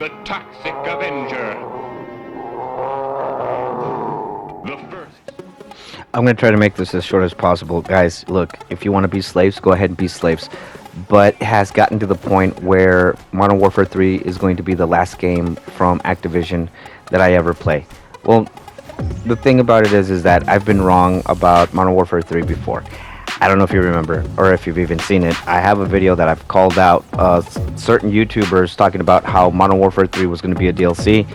The Toxic Avenger. The first. I'm going to try to make this as short as possible. Guys, look, if you want to be slaves, go ahead and be slaves. But it has gotten to the point where Modern Warfare 3 is going to be the last game from Activision that I ever play. Well, the thing about it is that I've been wrong about Modern Warfare 3 before. I don't know if you remember or if you've even seen it. I have a video that I've called out certain YouTubers talking about how Modern Warfare 3 was going to be a DLC.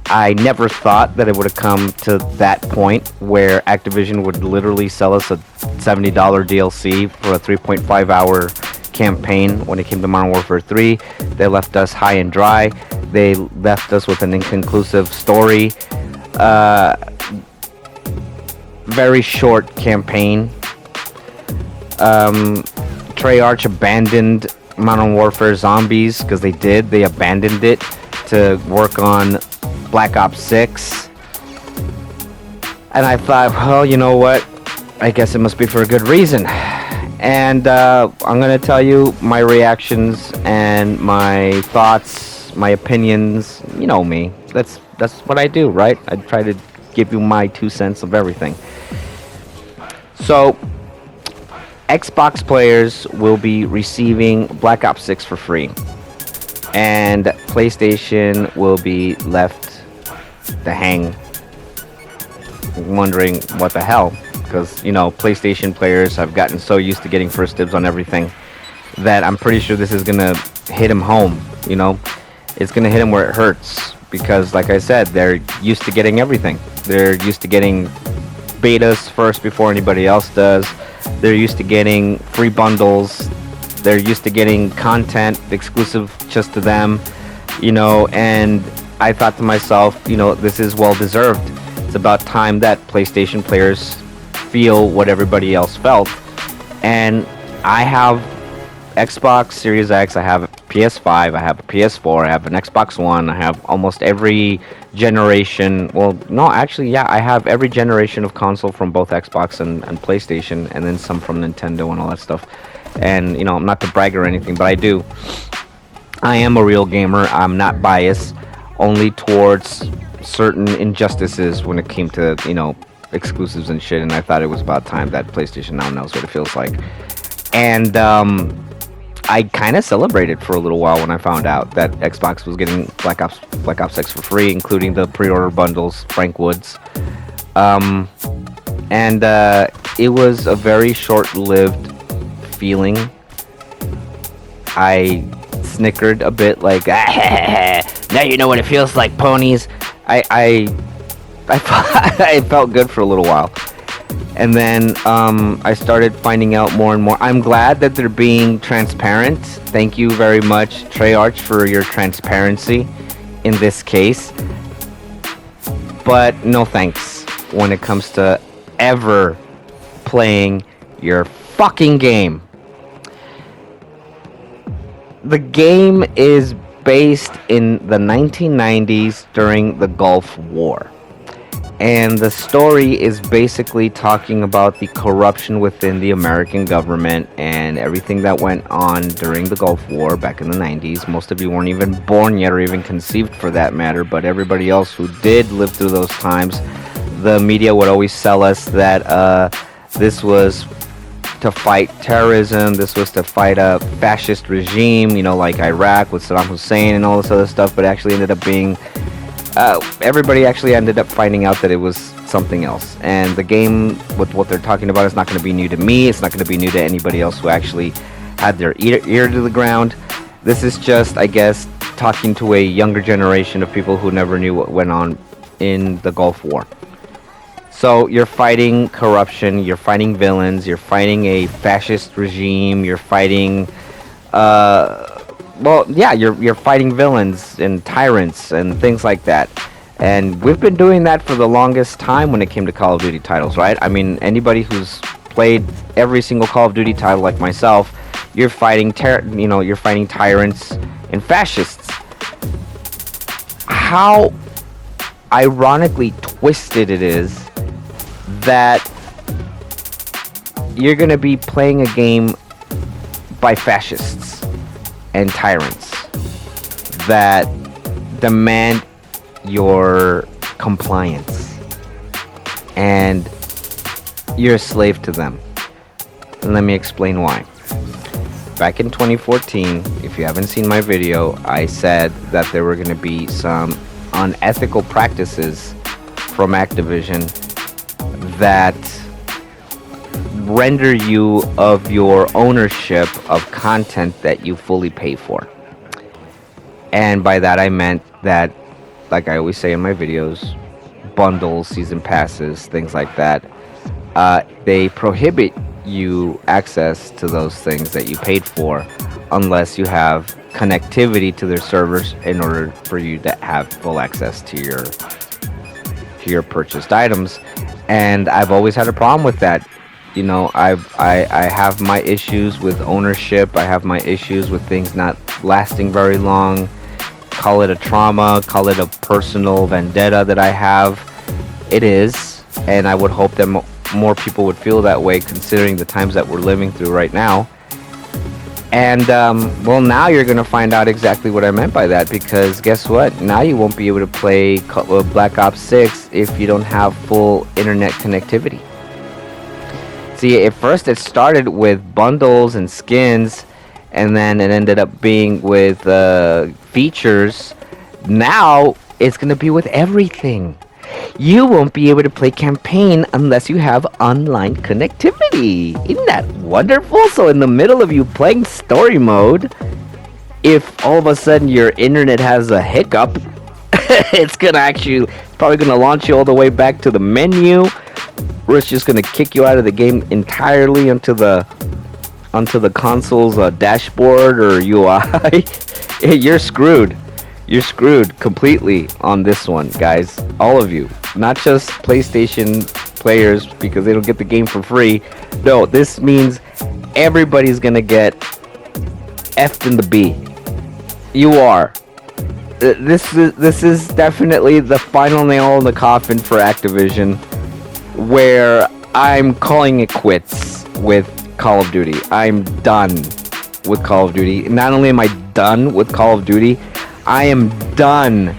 I never thought that it would have come to that point where Activision would literally sell us a $70 DLC for a 3.5 hour campaign when it came to Modern Warfare 3. They left us high and dry. They left us with an inconclusive story. Very short campaign. Treyarch abandoned Modern Warfare Zombies because they did. They abandoned it to work on Black Ops 6. And I thought, well, you know what? I guess it must be for a good reason. And I'm going to tell you my reactions and my thoughts, my opinions. You know me. That's what I do, right? I try to give you my 2 cents of everything. So, Xbox players will be receiving Black Ops 6 for free. And PlayStation will be left to hang, wondering what the hell. Because, you know, PlayStation players have gotten so used to getting first dibs on everything that I'm pretty sure this is going to hit them home, you know. It's going to hit them where it hurts. Because, like I said, they're used to getting everything. They're used to getting betas first before anybody else does. They're used to getting free bundles. They're used to getting content exclusive just to them, you know, and I thought to myself, you know, this is well deserved. It's about time that PlayStation players feel what everybody else felt. And I have Xbox Series X, I have a PS5, I have a PS4, I have an Xbox One, I have almost every generation. Well, no, actually, yeah, I have every generation of console from both Xbox and PlayStation, and then some from Nintendo and all that stuff. And, you know, not to brag or anything, but I do. I am a real gamer. I'm not biased, only towards certain injustices when it came to, you know, exclusives and shit, and I thought it was about time that PlayStation now knows what it feels like. And, I kind of celebrated for a little while when I found out that Xbox was getting Black Ops 6 for free, including the pre-order bundles, Frank Woods. And it was a very short-lived feeling. I snickered a bit, like, now you know what it feels like, ponies. I felt good for a little while. And then I started finding out more and more. I'm glad that they're being transparent. Thank you very much, Treyarch, for your transparency in this case. But no thanks when it comes to ever playing your fucking game. The game is based in the 1990s during the Gulf War. And the story is basically talking about the corruption within the American government and everything that went on during the Gulf War back in the 90s. Most of you weren't even born yet or even conceived for that matter, but everybody else who did live through those times, the media would always sell us that this was to fight terrorism, this was to fight a fascist regime, you know, like Iraq with Saddam Hussein and all this other stuff, but actually ended up being... everybody actually ended up finding out that it was something else. And the game, with what they're talking about, is not going to be new to me. It's not going to be new to anybody else who actually had their ear to the ground. This is just, I guess, talking to a younger generation of people who never knew what went on in the Gulf War. So you're fighting corruption, you're fighting villains, you're fighting a fascist regime, you're fighting... well, yeah, you're fighting villains and tyrants and things like that. And we've been doing that for the longest time when it came to Call of Duty titles, right? I mean, anybody who's played every single Call of Duty title like myself, you're fighting you're fighting tyrants and fascists. How ironically twisted it is that you're going to be playing a game by fascists and tyrants that demand your compliance, and you're a slave to them. And let me explain why. Back in 2014, if you haven't seen my video, I said that there were going to be some unethical practices from Activision that render you of your ownership of content that you fully pay for. And by that I meant that, like I always say in my videos, bundles, season passes, things like that, they prohibit you access to those things that you paid for unless you have connectivity to their servers in order for you to have full access to your purchased items. And I've always had a problem with that. You know, I have my issues with ownership. I have my issues with things not lasting very long. Call it a trauma, call it a personal vendetta that I have. It is, and I would hope that more people would feel that way, considering the times that we're living through right now. And well, now you're gonna find out exactly what I meant by that, because guess what? Now you won't be able to play Black Ops 6 if you don't have full internet connectivity. See, at first it started with bundles and skins, and then it ended up being with features. Now it's gonna be with everything. You won't be able to play campaign unless you have online connectivity. Isn't that wonderful? So in the middle of you playing story mode, if all of a sudden your internet has a hiccup, it's probably gonna launch you all the way back to the menu, or it's just gonna kick you out of the game entirely onto the console's dashboard or UI. You're screwed. You're screwed completely on this one, guys. All of you, not just PlayStation players because they don't get the game for free. No, this means everybody's gonna get F'd in the B. You are. This is definitely the final nail in the coffin for Activision, where I'm calling it quits with Call of Duty. I'm done with Call of Duty. Not only am I done with Call of Duty, I am done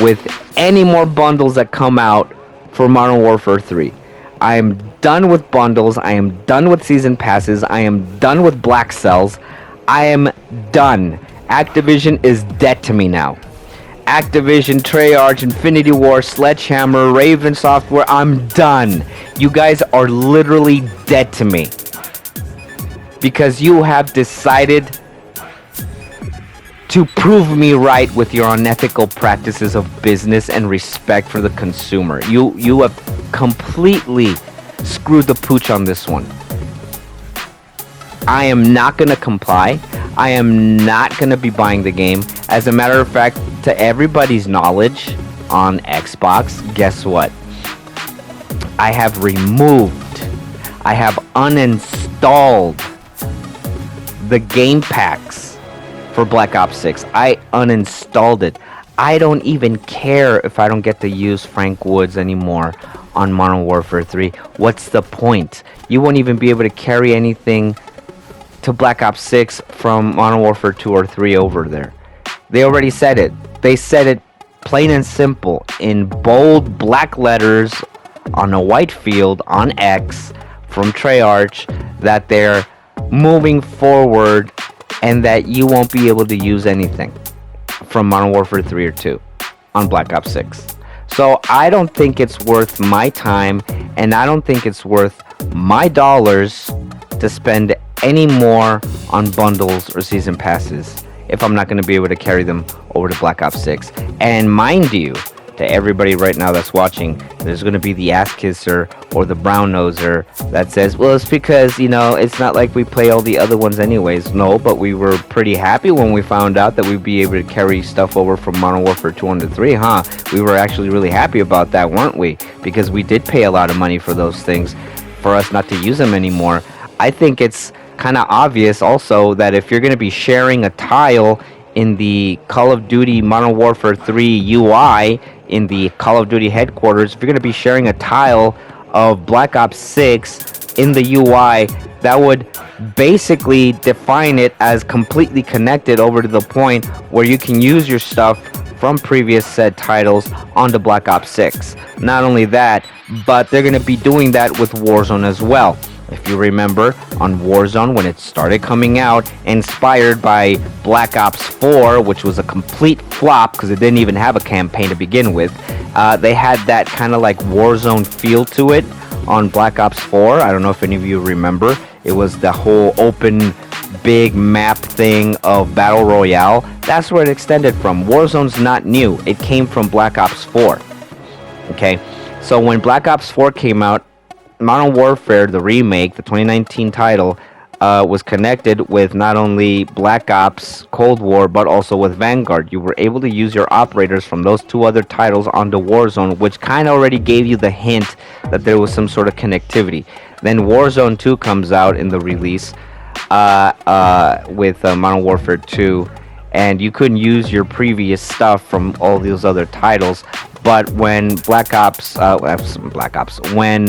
with any more bundles that come out for Modern Warfare 3. I am done with bundles. I am done with season passes. I am done with black cells. I am done. Activision is dead to me now. Activision, Treyarch, Infinity Ward, Sledgehammer, Raven Software, I'm done. You guys are literally dead to me. Because you have decided to prove me right with your unethical practices of business and respect for the consumer. You have completely screwed the pooch on this one. I am not going to comply. I am not going to be buying the game. As a matter of fact, to everybody's knowledge on Xbox, guess what? I have uninstalled the game packs for Black Ops 6. I uninstalled it. I don't even care if I don't get to use Frank Woods anymore on Modern Warfare 3. What's the point? You won't even be able to carry anything to Black Ops 6 from Modern Warfare 2 or 3 over there. They already said it. They said it plain and simple in bold black letters on a white field on X from Treyarch that they're moving forward and that you won't be able to use anything from Modern Warfare 3 or 2 on Black Ops 6. So I don't think it's worth my time, and I don't think it's worth my dollars to spend any more on bundles or season passes if I'm not going to be able to carry them over to Black Ops 6. And mind you, to everybody right now that's watching, there's going to be the ass kisser or the brown noser that says, well, it's because, you know, it's not like we play all the other ones anyways. No, but we were pretty happy when we found out that we'd be able to carry stuff over from Modern Warfare 2 to 3, huh? We were actually really happy about that, weren't we? Because we did pay a lot of money for those things for us not to use them anymore. I think it's kind of obvious also that if you're going to be sharing a tile in the Call of Duty Modern Warfare 3 UI in the Call of Duty headquarters, if you're going to be sharing a tile of Black Ops 6 in the UI, that would basically define it as completely connected over to the point where you can use your stuff from previous said titles onto Black Ops 6. Not only that, but they're going to be doing that with Warzone as well. If you remember, on Warzone, when it started coming out, inspired by Black Ops 4, which was a complete flop because it didn't even have a campaign to begin with, they had that kind of like Warzone feel to it on Black Ops 4. I don't know if any of you remember. It was the whole open, big map thing of Battle Royale. That's where it extended from. Warzone's not new. It came from Black Ops 4. Okay? So when Black Ops 4 came out, Modern Warfare, the remake, the 2019 title, was connected with not only Black Ops Cold War, but also with Vanguard. You were able to use your operators from those two other titles onto Warzone, which kind of already gave you the hint that there was some sort of connectivity. Then Warzone 2 comes out in the release with Modern Warfare 2, and you couldn't use your previous stuff from all those other titles. But when when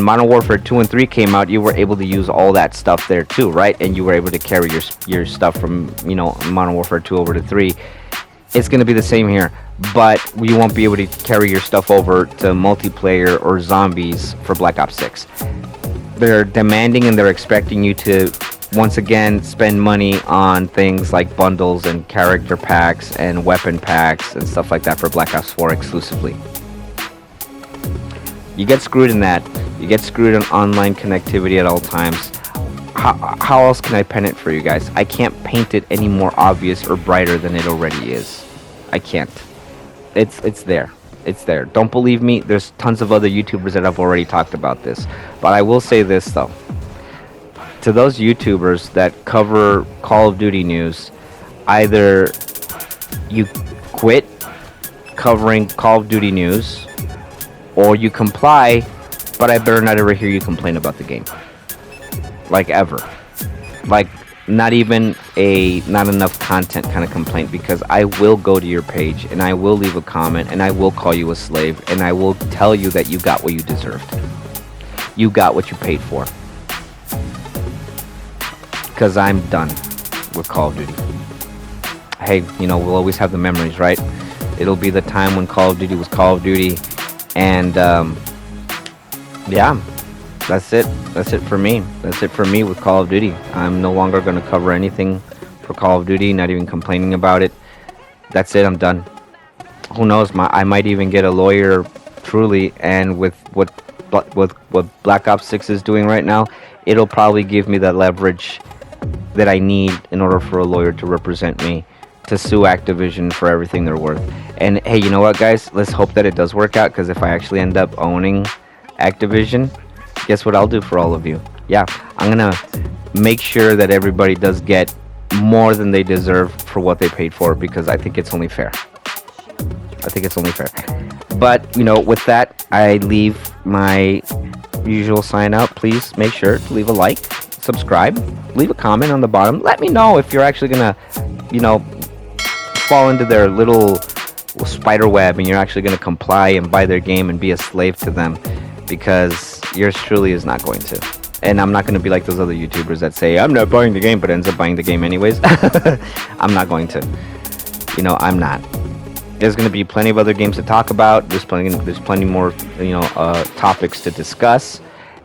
Modern Warfare 2 and 3 came out, you were able to use all that stuff there too, right? And you were able to carry your stuff from, Modern Warfare 2 over to 3. It's going to be the same here, but you won't be able to carry your stuff over to multiplayer or zombies for Black Ops 6. They're demanding and they're expecting you to once again spend money on things like bundles and character packs and weapon packs and stuff like that for Black Ops 4 exclusively. You get screwed in that. You get screwed in online connectivity at all times. How else can I pen it for you guys? I can't paint it any more obvious or brighter than it already is. I can't. It's there. It's there. Don't believe me? There's tons of other YouTubers that have already talked about this. But I will say this though. To those YouTubers that cover Call of Duty news, either you quit covering Call of Duty news, or you comply, but I better not ever hear you complain about the game. Like ever. Like not even a not enough content kind of complaint, because I will go to your page and I will leave a comment and I will call you a slave and I will tell you that you got what you deserved. You got what you paid for. Because I'm done with Call of Duty. Hey, we'll always have the memories, right? It'll be the time when Call of Duty was Call of Duty. And, yeah, that's it. That's it for me. That's it for me with Call of Duty. I'm no longer going to cover anything for Call of Duty, not even complaining about it. That's it. I'm done. Who knows? I might even get a lawyer, truly, and with what Black Ops 6 is doing right now, it'll probably give me that leverage that I need in order for a lawyer to represent me, to sue Activision for everything they're worth. And hey, you know what, guys? Let's hope that it does work out, because if I actually end up owning Activision, guess what I'll do for all of you? Yeah, I'm gonna make sure that everybody does get more than they deserve for what they paid for, because I think it's only fair. I think it's only fair. But, with that, I leave my usual sign out. Please make sure to leave a like, subscribe, leave a comment on the bottom. Let me know if you're actually gonna, fall into their little spider web and you're actually gonna comply and buy their game and be a slave to them, because yours truly is not going to. And I'm not gonna be like those other YouTubers that say I'm not buying the game but ends up buying the game anyways. I'm not going to. I'm not. There's gonna be plenty of other games to talk about. There's plenty more, topics to discuss.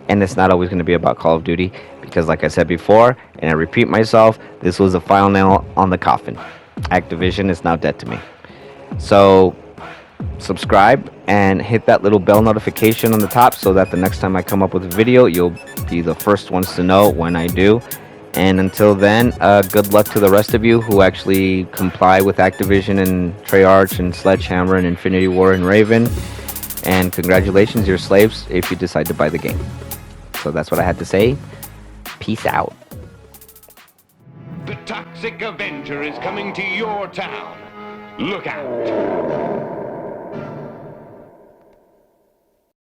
And it's not always going to be about Call of Duty, because like I said before, and I repeat myself, this was the final nail on the coffin. Activision is now dead to me. So subscribe and hit that little bell notification on the top, so that the next time I come up with a video, you'll be the first ones to know when I do. And until then, good luck to the rest of you who actually comply with Activision and Treyarch and Sledgehammer and Infinity War and Raven. And congratulations, you're slaves if you decide to buy the game. So that's what I had to say. Peace out. The Toxic Avenger is coming to your town. Look out.